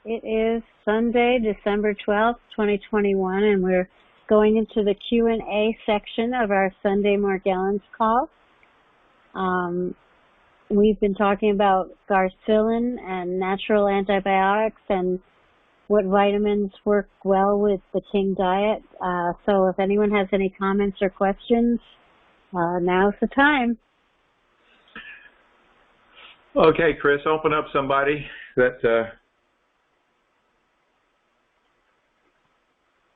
It is Sunday, December 12th, 2021, and we're going into the Q&A section of our Sunday Morgellons call. We've been talking about Garcillin and natural antibiotics and what vitamins work well with the King diet. So if anyone has any comments or questions, now's the time. Okay, Chris, open up somebody that...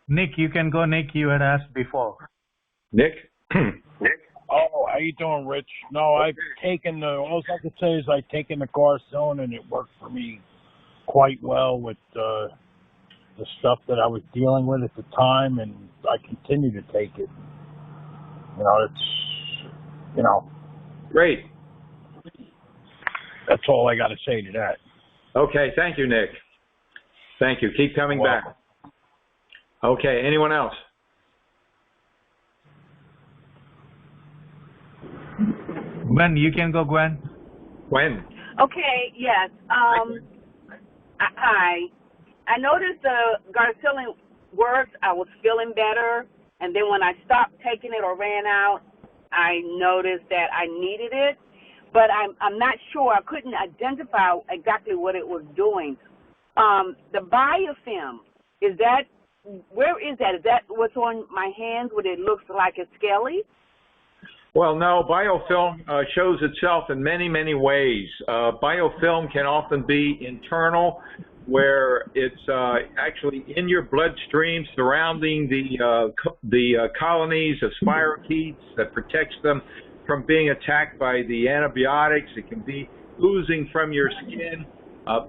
Nick, you can go. Nick, you had asked before. Nick? Nick? Oh, how you doing, Rich? No, I've taken all I could say is I've taken the Garcillin, and it worked for me quite well with the stuff that I was dealing with at the time, and I continue to take it. Great. That's all I got to say to that. Okay, thank you, Nick. Thank you. Keep coming back. Okay, anyone else? Gwen, you can go, Gwen. Gwen? Okay, yes. Hi. I noticed the Garcillin worked. I was feeling better, and then when I stopped taking it or ran out, I noticed that I needed it, but I'm not sure. I couldn't identify exactly what it was doing. The Biofilm, where is that? Is that what's on my hands when it looks like it's scaly? Well, no, biofilm shows itself in many, many ways. Biofilm can often be internal, where it's actually in your bloodstream surrounding the colonies of spirochetes that protects them from being attacked by the antibiotics. It can be oozing from your skin.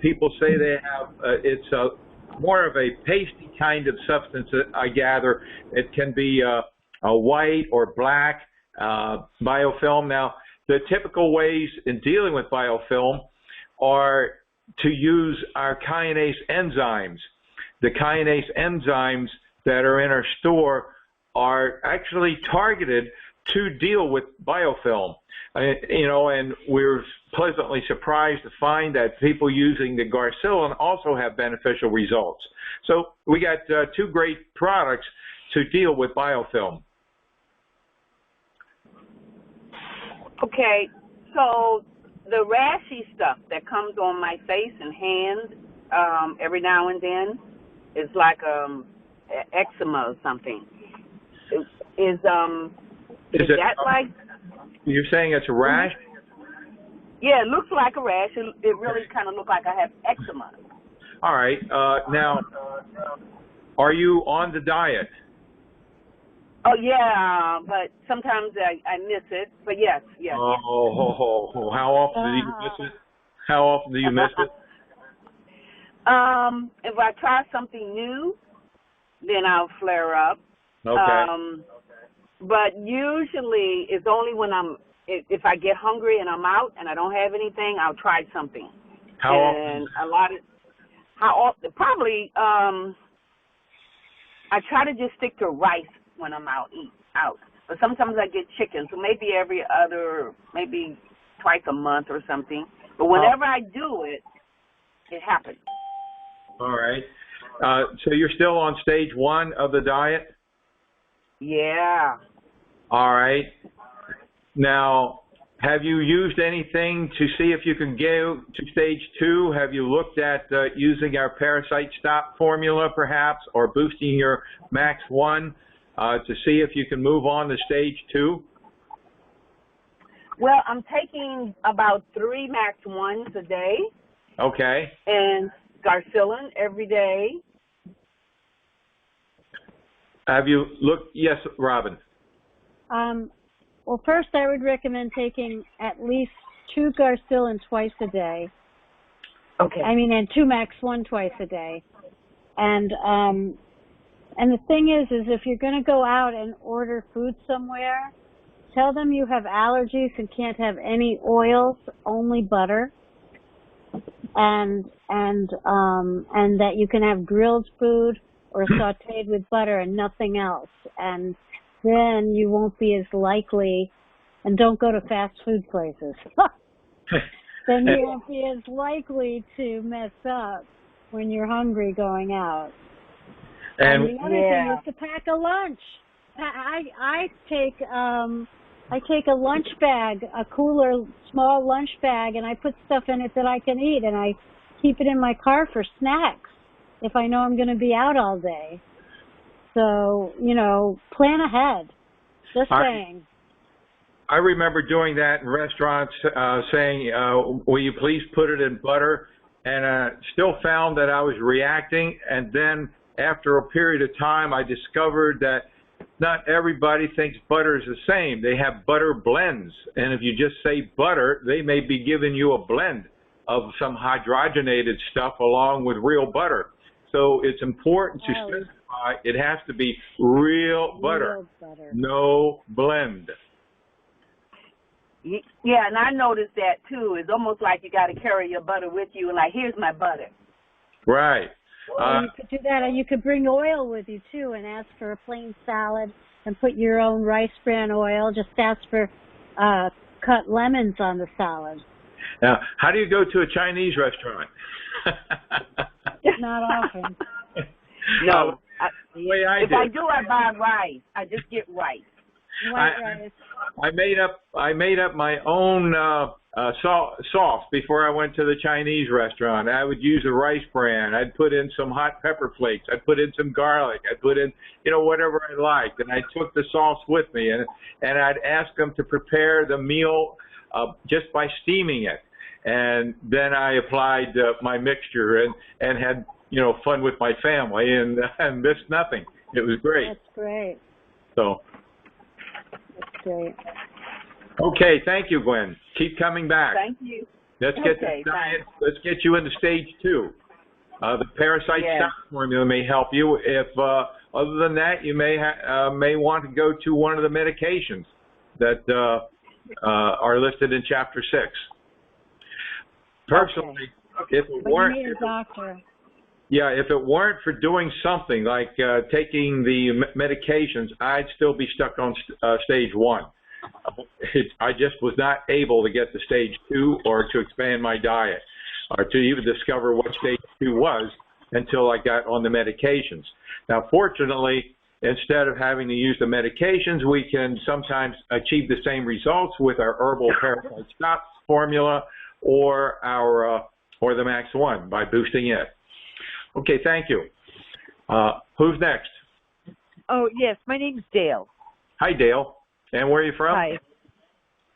People say they have, it's more of a pasty kind of substance, I gather. It can be a white or black biofilm. Now, the typical ways in dealing with biofilm are to use our kinase enzymes. The kinase enzymes that are in our store are actually targeted to deal with biofilm. And we're pleasantly surprised to find that people using the Garcillin also have beneficial results. So we got two great products to deal with biofilm. Okay, so the rashy stuff that comes on my face and hands every now and then is like eczema or something. Is that like... You're saying it's a rash? Yeah, it looks like a rash. It really kind of looks like I have eczema. All right. Now, are you on the diet? Oh, yeah, but sometimes I miss it. But yes. Oh, how often do you miss it? How often do you miss it? If I try something new, then I'll flare up. Okay. But usually it's only when if I get hungry and I'm out and I don't have anything, I'll try something. How often? Probably, I try to just stick to rice when I'm out. But sometimes I get chicken, so maybe twice a month or something. But whenever I do it, it happens. All right. So you're still on stage 1 of the diet? Yeah. All right. Now, have you used anything to see if you can go to stage 2? Have you looked at using our parasite stop formula, perhaps, or boosting your max 1 to see if you can move on to stage 2? Well, I'm taking about 3 max 1s a day. Okay. And Garcillin every day. Have you looked? Yes, Robin. Well, first I would recommend taking at least 2 Garcillin twice a day. Okay. And 2 max 1 twice a day. And the thing is if you're going to go out and order food somewhere, tell them you have allergies and can't have any oils, only butter, and that you can have grilled food or sauteed with butter and nothing else. And then you won't be as likely, and don't go to fast food places. Then you won't be as likely to mess up. when you're hungry going out. And the other thing is to pack a lunch. I take a lunch bag, a cooler, small lunch bag, and I put stuff in it that I can eat, and I keep it in my car for snacks if I know I'm going to be out all day. So, plan ahead. Just saying. I remember doing that in restaurants, saying, will you please put it in butter? And still found that I was reacting. And then after a period of time, I discovered that not everybody thinks butter is the same. They have butter blends. And if you just say butter, they may be giving you a blend of some hydrogenated stuff along with real butter. So it's important to specify it has to be real butter. No blend. Yeah, and I noticed that too. It's almost like you got to carry your butter with you, and like, here's my butter. Right. You could do that, and you could bring oil with you too, and ask for a plain salad, and put your own rice bran oil. Just ask for cut lemons on the salad. Now, how do you go to a Chinese restaurant? Not often. No. The way I if I do, I buy rice. I just get rice. White rice. I made up my own sauce before I went to the Chinese restaurant. I would use a rice bran. I'd put in some hot pepper flakes. I'd put in some garlic. I'd put in, whatever I liked. And I took the sauce with me, and I'd ask them to prepare the meal just by steaming it. And then I applied my mixture and had, fun with my family and missed nothing. It was great. That's great. So. That's great. Okay, thank you, Gwen. Keep coming back. Thank you. Let's get this diet. Let's get you into stage 2. The parasite stop formula may help you. If other than that, you may want to go to one of the medications that are listed in Chapter 6. Personally, if it weren't, you need a doctor. Yeah, if it weren't for doing something like taking the medications, I'd still be stuck on stage 1. I just was not able to get to stage 2 or to expand my diet or to even discover what stage 2 was until I got on the medications. Now, fortunately, instead of having to use the medications, we can sometimes achieve the same results with our herbal parasite stop formula or the Max 1 by boosting it. Okay, thank you. Who's next? Oh, yes, my name's Dale. Hi, Dale. And where are you from? Hi.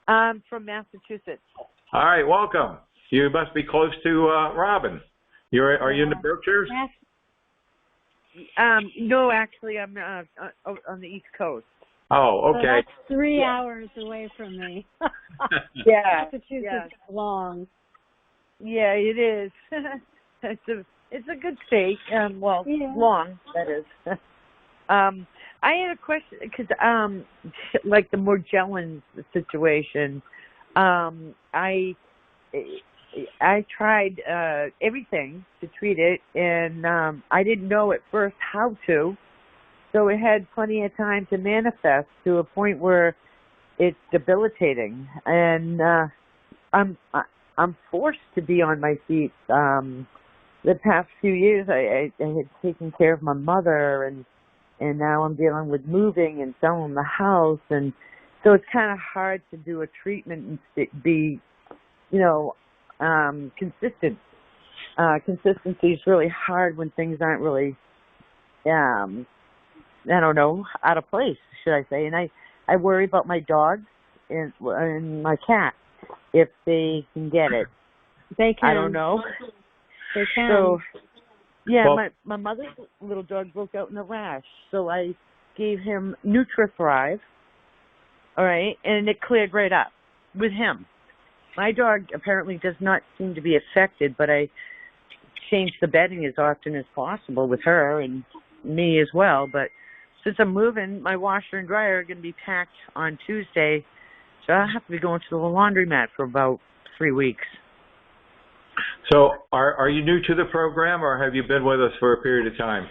I'm from Massachusetts. All right, welcome. You must be close to Robin. Are you in the Berkshires? No, actually, I'm on the East Coast. Oh, okay. So that's 3 hours away from me. Yeah. Massachusetts is long. Yeah, it is. It's a good state. Long, that is. I had a question because, like the Morgellons situation, I tried everything to treat it, and I didn't know at first how to. So it had plenty of time to manifest to a point where it's debilitating, and I'm forced to be on my feet. The past few years, I had taken care of my mother, and now I'm dealing with moving and selling the house, and so it's kind of hard to do a treatment and be, consistent. Consistency is really hard when things aren't really, out of place, should I say? And I worry about my dogs and my cat if they can get it. They can. I don't know. They can. So, yeah, well, my mother's little dog broke out in a rash, so I gave him NutriThrive, all right, and it cleared right up with him. My dog apparently does not seem to be affected, but I change the bedding as often as possible with her and me as well. But since I'm moving, my washer and dryer are going to be packed on Tuesday, so I'll have to be going to the laundromat for about 3 weeks. So are you new to the program, or have you been with us for a period of time?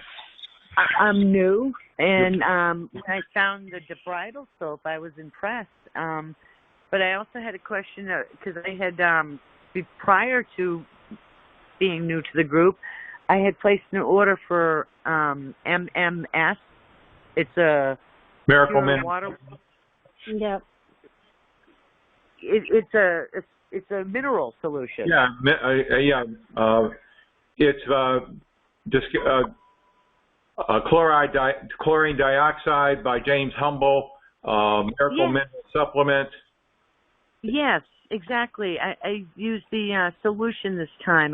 I'm new, and when I found the debridal soap, I was impressed. But I also had a question, because I had, prior to being new to the group, I had placed an order for MMS. It's a Miracle pure Minute. water. Yep. It's a mineral solution. Yeah, it's just chlorine dioxide by James Humble, Miracle Minute supplement. Yes, exactly. I used the solution this time.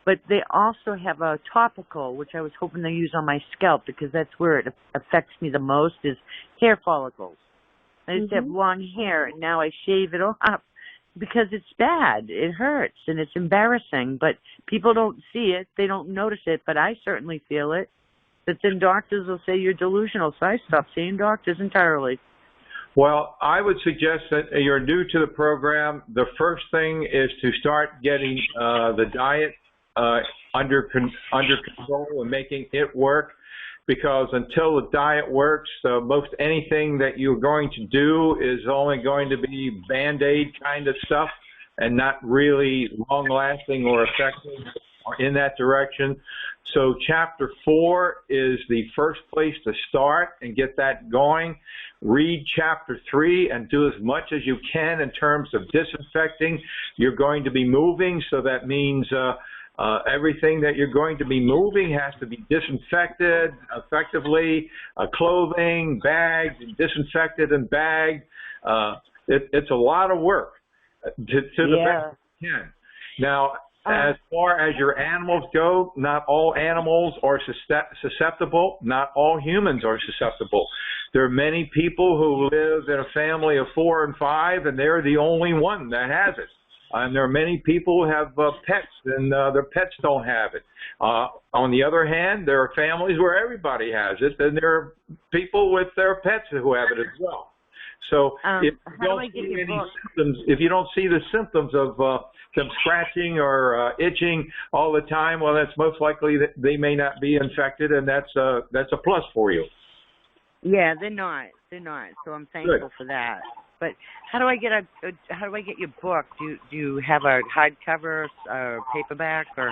But they also have a topical, which I was hoping to use on my scalp because that's where it affects me the most, is hair follicles. I used to have long hair, and now I shave it off because it's bad. It hurts, and it's embarrassing. But people don't see it. They don't notice it, but I certainly feel it. But then doctors will say you're delusional, so I stopped seeing doctors entirely. Well, I would suggest that you're new to the program. The first thing is to start getting the diet under control and making it work, because until the diet works, most anything that you're going to do is only going to be Band-Aid kind of stuff and not really long-lasting or effective or in that direction. So Chapter 4 is the first place to start and get that going. Read Chapter 3 and do as much as you can in terms of disinfecting. You're going to be moving, so that means everything that you're going to be moving has to be disinfected effectively, clothing, bagged, disinfected and bagged. It's a lot of work to the best you can. Now, as far as your animals go, not all animals are susceptible. Not all humans are susceptible. There are many people who live in a family of 4 and 5, and they're the only one that has it. And there are many people who have pets, and their pets don't have it. On the other hand, there are families where everybody has it, and there are people with their pets who have it as well. So if you don't see the symptoms of them scratching or itching all the time, well, that's most likely that they may not be infected, and that's a plus for you. Yeah, they're not. So I'm thankful for that. But how do I get your book? Do you have a hardcover or paperback or?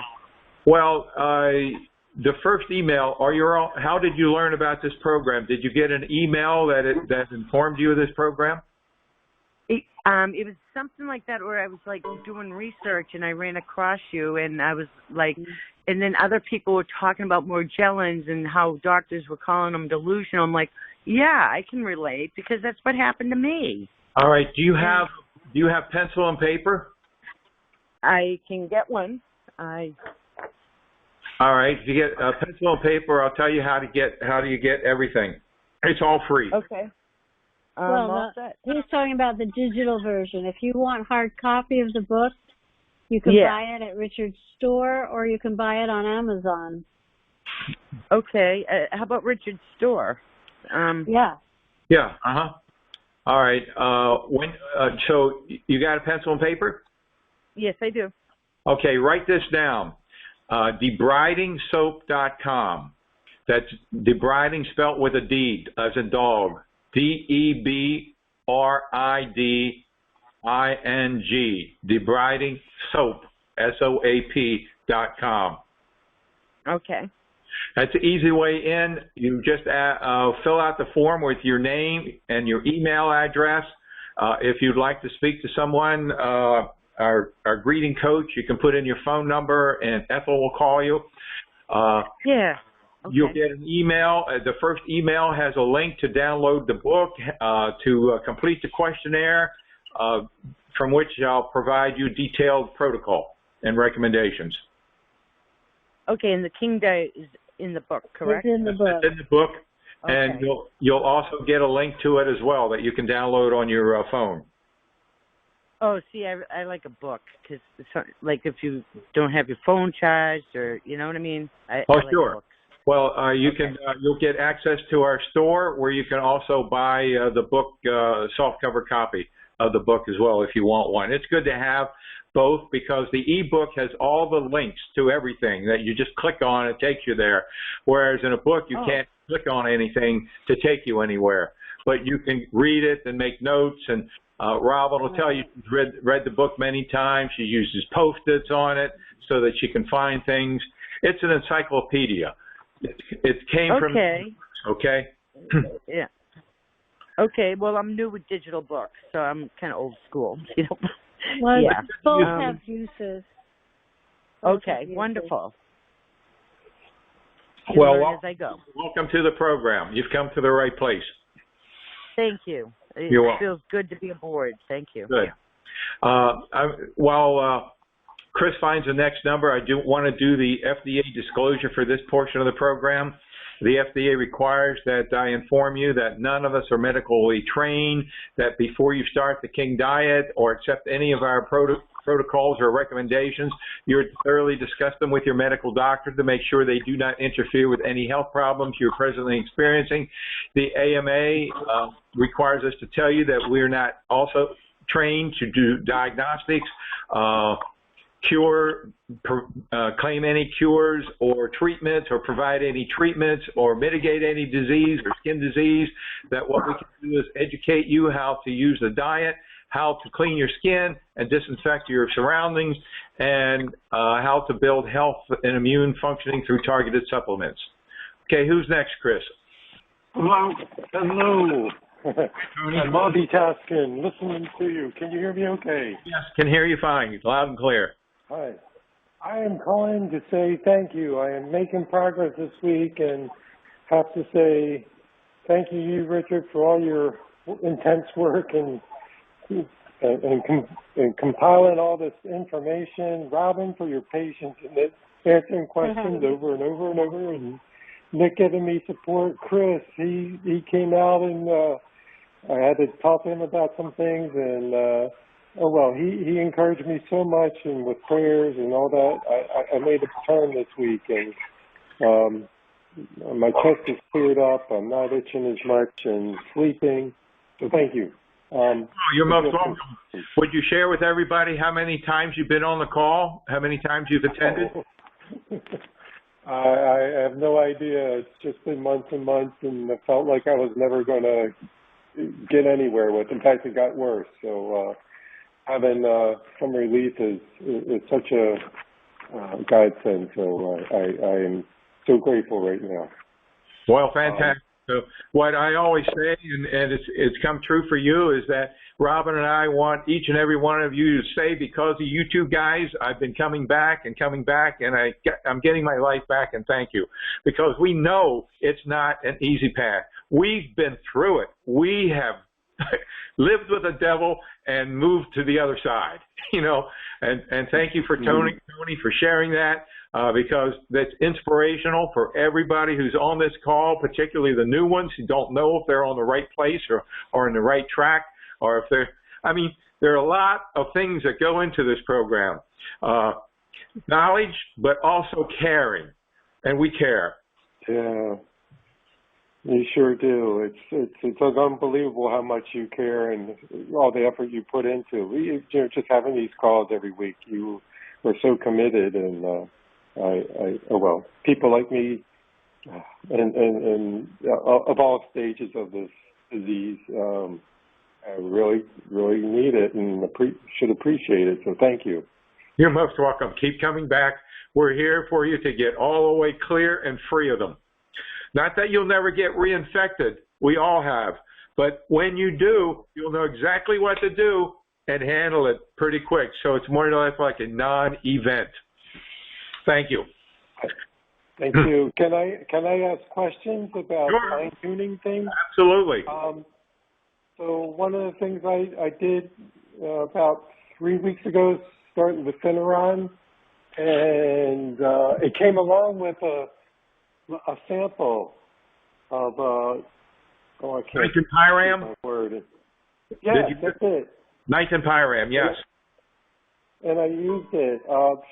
Well, the first email. How did you learn about this program? Did you get an email that informed you of this program? It was something like that, where I was like doing research and I ran across you, and I was like, and then other people were talking about Morgellons and how doctors were calling them delusional. I'm like, yeah, I can relate because that's what happened to me. All right. Do you have pencil and paper? I can get one. All right. If you get pencil and paper, I'll tell you how do you get everything. It's all free. Okay. He's talking about the digital version. If you want hard copy of the book, you can buy it at Richard's store, or you can buy it on Amazon. Okay. How about Richard's store? Yeah. All right. So you got a pencil and paper? Yes, I do. Okay. Write this down. Debridingsoap.com. That's debriding spelt with a D as in dog. DEBRIDING. Debriding soap. SOAP.com. Okay. That's the easy way in. You just fill out the form with your name and your email address. If you'd like to speak to someone, our greeting coach, you can put in your phone number and Ethel will call you. Okay. You'll get an email. The first email has a link to download the book, to complete the questionnaire, from which I'll provide you detailed protocol and recommendations. Okay, and the King Diet is in the book, correct? It's in the book. It's in the book, okay. And you'll also get a link to it as well that you can download on your phone. Oh, see, I like a book because, like, if you don't have your phone charged, or you know what I mean. I like sure. Books. Well, you'll get access to our store where you can also buy the book, softcover copy of the book as well if you want one. It's good to have both because the e-book has all the links to everything that you just click on, it takes you there. Whereas in a book, you can't click on anything to take you anywhere. But you can read it and make notes, and Robin will tell you she's read the book many times. She uses Post-its on it so that she can find things. It's an encyclopedia. It came from. Okay. Yeah. Okay. Well, I'm new with digital books, so I'm kind of old school. You know. Well, Yeah. both have uses. Okay. Wonderful. Well, as I go. Welcome to the program. You've come to the right place. Thank you. It You're welcome. feels good to be aboard. Thank you. Good. While Chris finds the next number, I do want to do the FDA disclosure for this portion of the program. The FDA requires that I inform you that none of us are medically trained, that before you start the King Diet or accept any of our protocols or recommendations, you're to thoroughly discuss them with your medical doctor to make sure they do not interfere with any health problems you're presently experiencing. The AMA requires us to tell you that we're not also trained to do diagnostics, claim any cures or treatments or provide any treatments or mitigate any disease or skin disease. That what we can do is educate you how to use the diet, how to clean your skin and disinfect your surroundings, and how to build health and immune functioning through targeted supplements. Okay, who's next, Chris? Hello. I'm multitasking, listening to you. Can you hear me okay? Yes, can hear you fine, loud and clear. Hi. I am calling to say thank you. I am making progress this week and have to say thank you, Richard, for all your intense work and compiling all this information. Robin, for your patience in answering questions over and over and over. And Nick giving me support. Chris, he came out and I had to talk to him about some things, and he encouraged me so much, and with prayers and all that, I made a turn this week, and my chest is cleared up. I'm not itching as much and sleeping. So thank you. You're most welcome. Would you share with everybody how many times you've been on the call? How many times you've attended? I have no idea. It's just been months and months, and it felt like I was never going to get anywhere with it. In fact, it got worse. So having some relief is such a godsend. So I am so grateful right now. Well, fantastic. So what I always say, and it's come true for you, is that Robin and I want each and every one of you to say, because of you two guys, I've been coming back, and I'm getting my life back, and thank you. Because we know it's not an easy path. We've been through it. We have lived with the devil and moved to the other side, and thank you for Tony for sharing that. Because that's inspirational for everybody who's on this call, particularly the new ones who don't know if they're on the right place or in the right track, or if there are a lot of things that go into this program. Knowledge, but also caring, and we care. Yeah, you sure do. It's unbelievable how much you care and all the effort you put into. Just having these calls every week, you are so committed, and people like me and of all stages of this disease really need it and should appreciate it. So thank you. You're most welcome. Keep coming back. We're here for you to get all the way clear and free of them. Not that you'll never get reinfected. We all have. But when you do, you'll know exactly what to do and handle it pretty quick. So it's more or less like a non-event. Thank you. Thank you. Can I ask questions about fine-tuning things? Absolutely. So one of the things I did about 3 weeks ago, starting with Fineron, and it came along with a sample of Nitenpyram? Yes, that's it. Nitenpyram, yes. And I used it.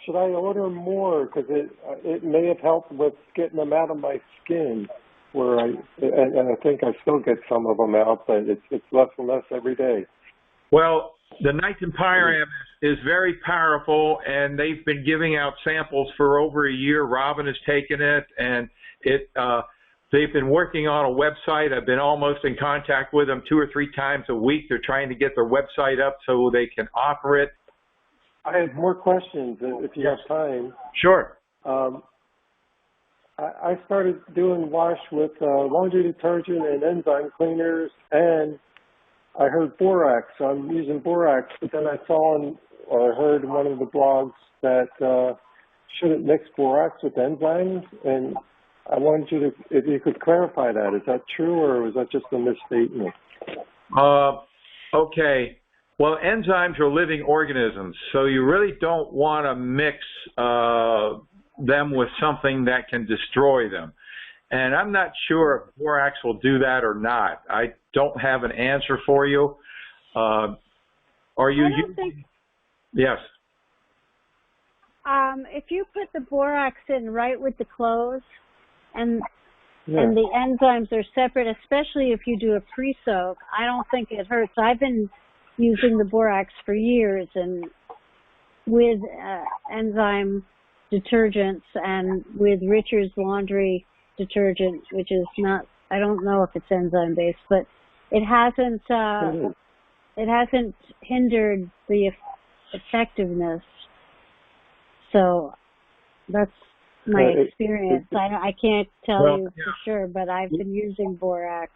Should I order more? Because it may have helped with getting them out of my skin. And I think I still get some of them out, but it's less and less every day. Well, the Nitenpyram is very powerful, and they've been giving out samples for over a year. Robin has taken it, and they've been working on a website. I've been almost in contact with them 2 or 3 times a week. They're trying to get their website up so they can offer it. I have more questions if you have time. Sure. I started doing wash with laundry detergent and enzyme cleaners, and I heard borax, so I'm using borax. But then I saw or I heard in one of the blogs that shouldn't mix borax with enzymes, and I wanted you to, if you could clarify that. Is that true, or was that just a misstatement? Okay. Well, enzymes are living organisms, so you really don't want to mix them with something that can destroy them. And I'm not sure if borax will do that or not. I don't have an answer for you. Are you using? Yes. If you put the borax in right with the clothes, and the enzymes are separate, especially if you do a pre-soak, I don't think it hurts. I've been using the borax for years, and with enzyme detergents and with Richard's laundry detergent, which is not, I don't know if it's enzyme based, but it hasn't hindered the effectiveness. So that's my experience. I can't tell you for sure, but I've been using borax.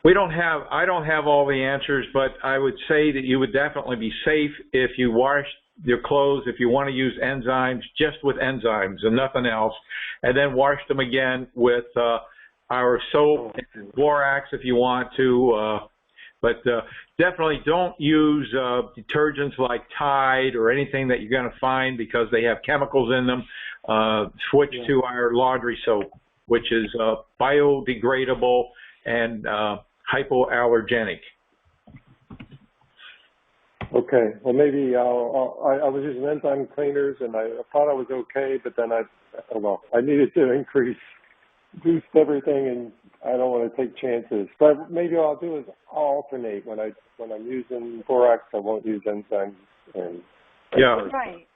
I don't have all the answers, but I would say that you would definitely be safe if you wash your clothes, if you want to use enzymes, just with enzymes and nothing else, and then wash them again with our soap and borax if you want to. But definitely don't use detergents like Tide or anything that you're going to find because they have chemicals in them. Switch to our laundry soap, which is biodegradable and hypoallergenic. Okay. Well, maybe I was using enzyme cleaners, and I thought I was okay, but then I needed to boost everything, and I don't want to take chances. But maybe what I'll do is alternate. When I'm using borax, I won't use enzymes. Yeah. Right.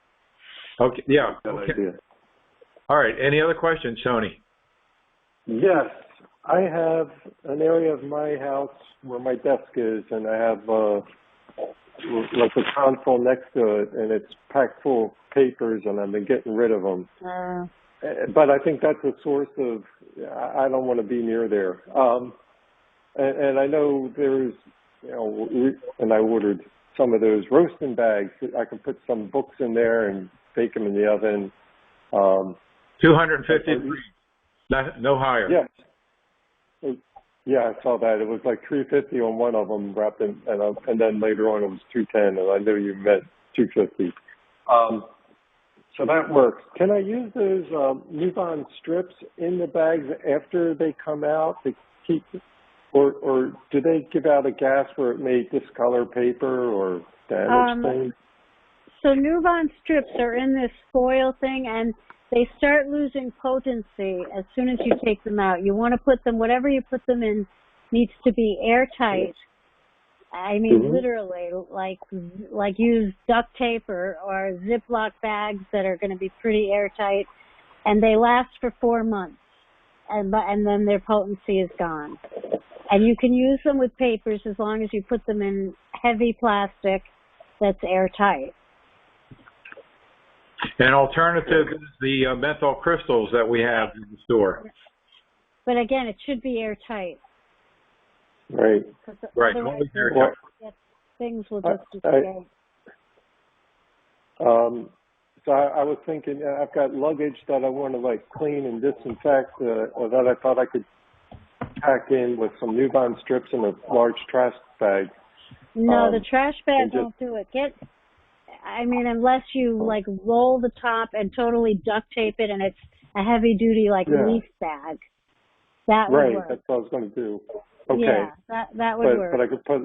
Okay. Yeah. Okay. All right. Any other questions, Tony? Yes. I have an area of my house where my desk is, and I have like a console next to it, and it's packed full of papers, and I've been getting rid of them. But I think that's a source of, I don't want to be near there. And I know there's, and I ordered some of those roasting bags. I can put some books in there and bake them in the oven. 250 degrees, no higher. Yes. Yeah, I saw that. It was like 350 on one of them wrapped in, and then later on it was 210, and I knew you meant 250. So that works. Can I use those Nuvon strips in the bags after they come out to keep, or do they give out a gas where it may discolor paper or damage things? So Nuvon strips are in this foil thing, and they start losing potency as soon as you take them out. You want to put them, whatever you put them in needs to be airtight. I mean, literally, like use duct tape or Ziploc bags that are going to be pretty airtight, and they last for 4 months, and then their potency is gone. And you can use them with papers as long as you put them in heavy plastic that's airtight. An alternative is the menthol crystals that we have in the store. But again, it should be airtight. Right. Right. Things will just escape. So I was thinking, I've got luggage that I want to clean and disinfect, or that I thought I could pack in with some Nuvon strips in a large trash bag. No, the trash bag won't do it. Unless you roll the top and totally duct tape it, and it's a heavy duty leaf bag. That would work. That's what I was going to do. Okay. Yeah, that would work. But I could put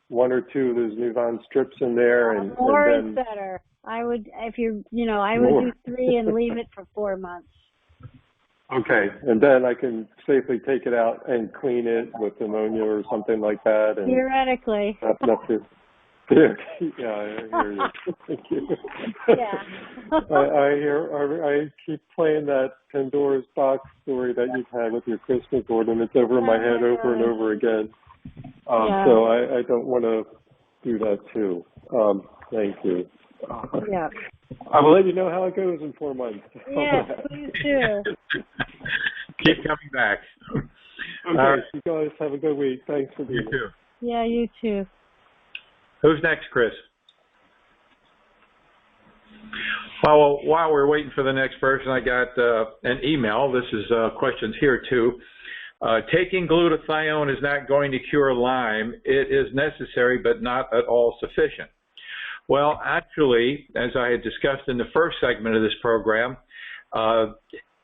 one or two of those Nuvon strips in there, and more and is better. I would, I would do 3 and leave it for 4 months. Okay, and then I can safely take it out and clean it with ammonia or something like that. And theoretically. Yeah, I hear you. Thank you. Yeah. I keep playing that Pandora's box story that you've had with your Christmas ornaments over my head over and over again. So I don't want to do that too. Thank you. Yeah. I will let you know how it goes in 4 months. Yes, please do. Keep coming back. Okay, you guys have a good week. Thanks for being You here. too. Yeah, you too. Who's next, Chris? Well, while we're waiting for the next person, I got an email. This is questions here too. Taking glutathione is not going to cure Lyme. It is necessary, but not at all sufficient. Well, actually, as I had discussed in the first segment of this program,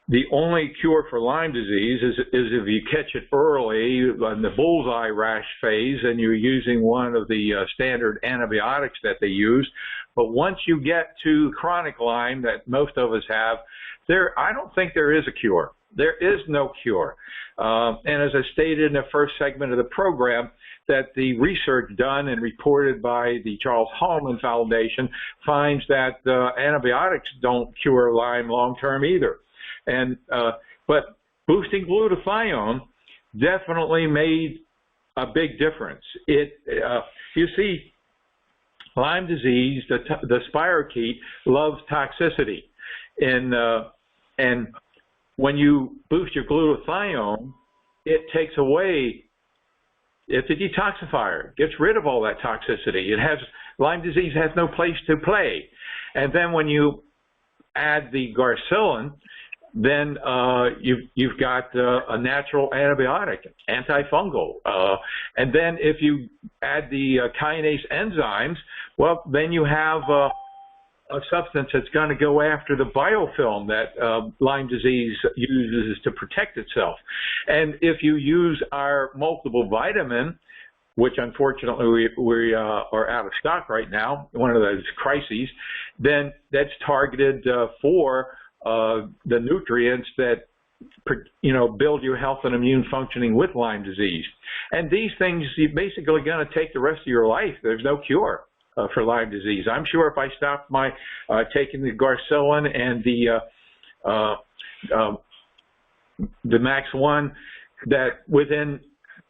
the only cure for Lyme disease is if you catch it early in the bullseye rash phase and you're using one of the standard antibiotics that they use. But once you get to chronic Lyme that most of us have, I don't think there is a cure. There is no cure. And as I stated in the first segment of the program, that the research done and reported by the Charles Hallman Foundation finds that antibiotics don't cure Lyme long-term either. And but boosting glutathione definitely made a big difference. You see, Lyme disease, the spirochete loves toxicity, and when you boost your glutathione, it takes away. It's a detoxifier. Gets rid of all that toxicity. Lyme disease has no place to play, and then when you add the garcillin, then you've got a natural antibiotic, antifungal. And then if you add the kinase enzymes, well, then you have a substance that's going to go after the biofilm that Lyme disease uses to protect itself. And if you use our multiple vitamin, which unfortunately we are out of stock right now, one of those crises, then that's targeted for the nutrients that build your health and immune functioning with Lyme disease. And these things you're basically going to take the rest of your life. There's no cure for Lyme disease. I'm sure if I stopped my taking the garcillin and the Max 1, that within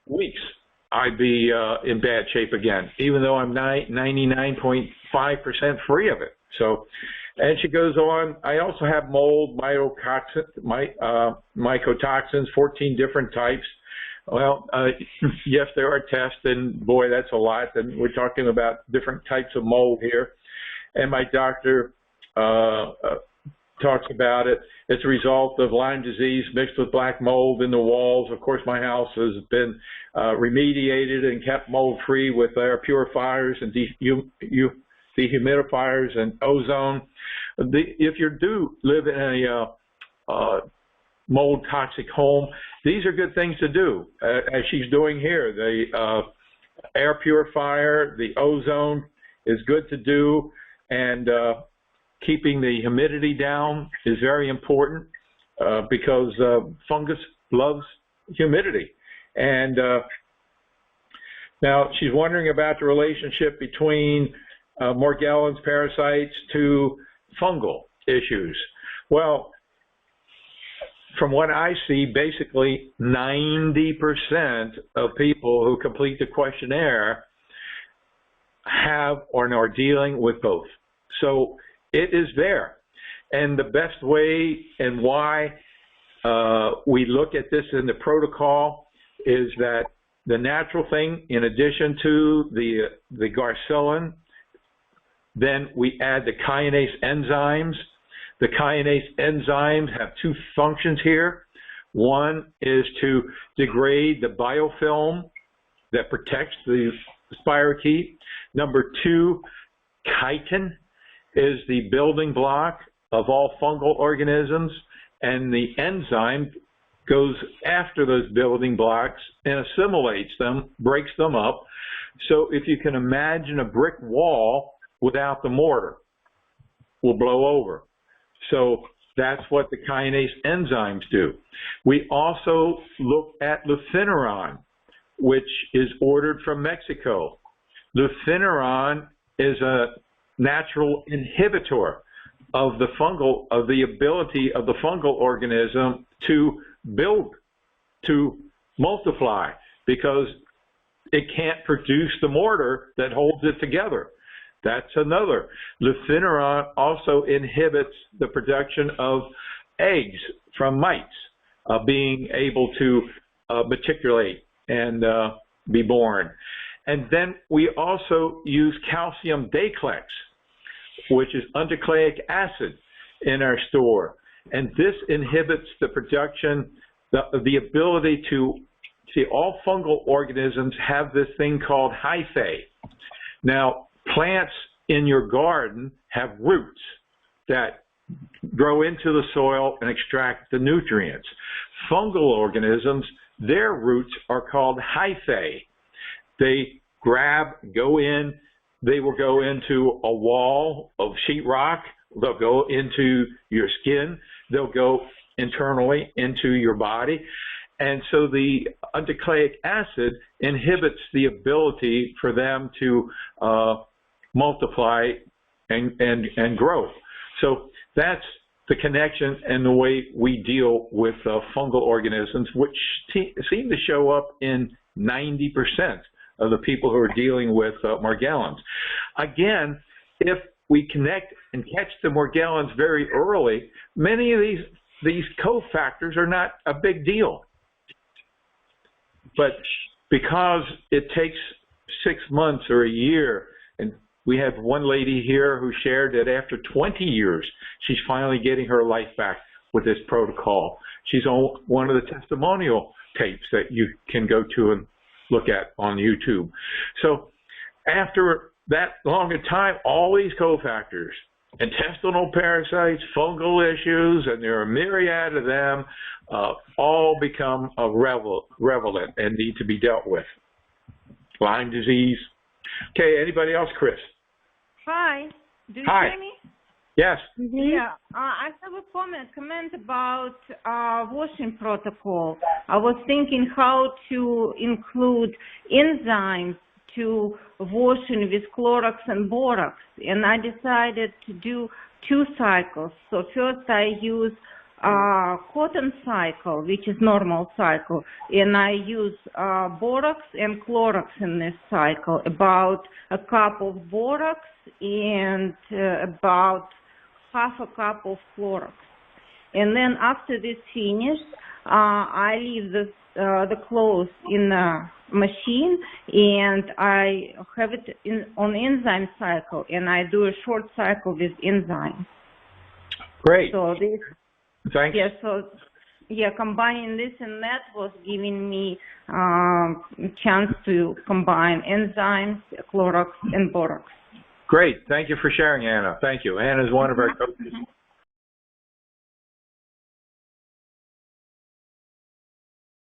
weeks I'd be in bad shape again, even though I'm 99.5% free of it. So. And she goes on, I also have mold, mycotoxins, 14 different types. Well, yes, there are tests, and boy, that's a lot. And we're talking about different types of mold here. And my doctor talks about it. It's a result of Lyme disease mixed with black mold in the walls. Of course, my house has been remediated and kept mold-free with air purifiers and dehumidifiers and ozone. If you do live in a mold toxic home, these are good things to do, as she's doing here. The air purifier, the ozone is good to do, and keeping the humidity down is very important because fungus loves humidity. And now she's wondering about the relationship between Morgellons parasites to fungal issues. Well, from what I see, basically 90% of people who complete the questionnaire have or are dealing with both. So it is there. And the best way and why we look at this in the protocol is that the natural thing, in addition to the garcillin, then we add the kinase enzymes. The kinase enzymes have two functions here. One is to degrade the biofilm that protects the spirochete. Number two, chitin is the building block of all fungal organisms, and the enzyme goes after those building blocks and assimilates them, breaks them up. So if you can imagine a brick wall without the mortar, will blow over. So that's what the kinase enzymes do. We also look at lufineron, which is ordered from Mexico. Lufineron is a natural inhibitor of the ability of the fungal organism to build, to multiply, because it can't produce the mortar that holds it together. That's another. Lufineron also inhibits the production of eggs from mites. being able to matriculate and be born. And then we also use calcium Daclex, which is underclaic acid in our store. And this inhibits the production, the ability to see, all fungal organisms have this thing called hyphae. Now, plants in your garden have roots that grow into the soil and extract the nutrients. Fungal organisms, their roots are called hyphae. They go in, they will go into a wall of sheetrock, they'll go into your skin, they'll go internally into your body. And so the underclaic acid inhibits the ability for them to multiply and grow. So that's the connection and the way we deal with fungal organisms, which seem to show up in 90% of the people who are dealing with Morgellons. Again, if we connect and catch the Morgellons very early, many of these cofactors are not a big deal. But because it takes 6 months or a year, and we have one lady here who shared that after 20 years, she's finally getting her life back with this protocol. She's on one of the testimonial tapes that you can go to and look at on YouTube. So after that long a time, all these cofactors, intestinal parasites, fungal issues, and there are a myriad of them, all become relevant and need to be dealt with. Lyme disease. Okay, anybody else? Chris. Hi. Do you Hi. hear me? Yes. Yeah. I have a comment about washing protocol. I was thinking how to include enzymes to washing with Clorox and Borax, and I decided to do 2 cycles. So first I use cotton cycle, which is normal cycle, and I use Borax and Clorox in this cycle, about a cup of Borax and about half a cup of Clorox. And then after this finished, I leave the clothes in the machine, and I have it on enzyme cycle, and I do a short cycle with enzymes. Great. So this, Thanks. yeah, so yeah, combining this and that was giving me chance to combine enzymes, Clorox, and Borax. Great. Thank you for sharing, Anna. Thank you. Anna is one of our coaches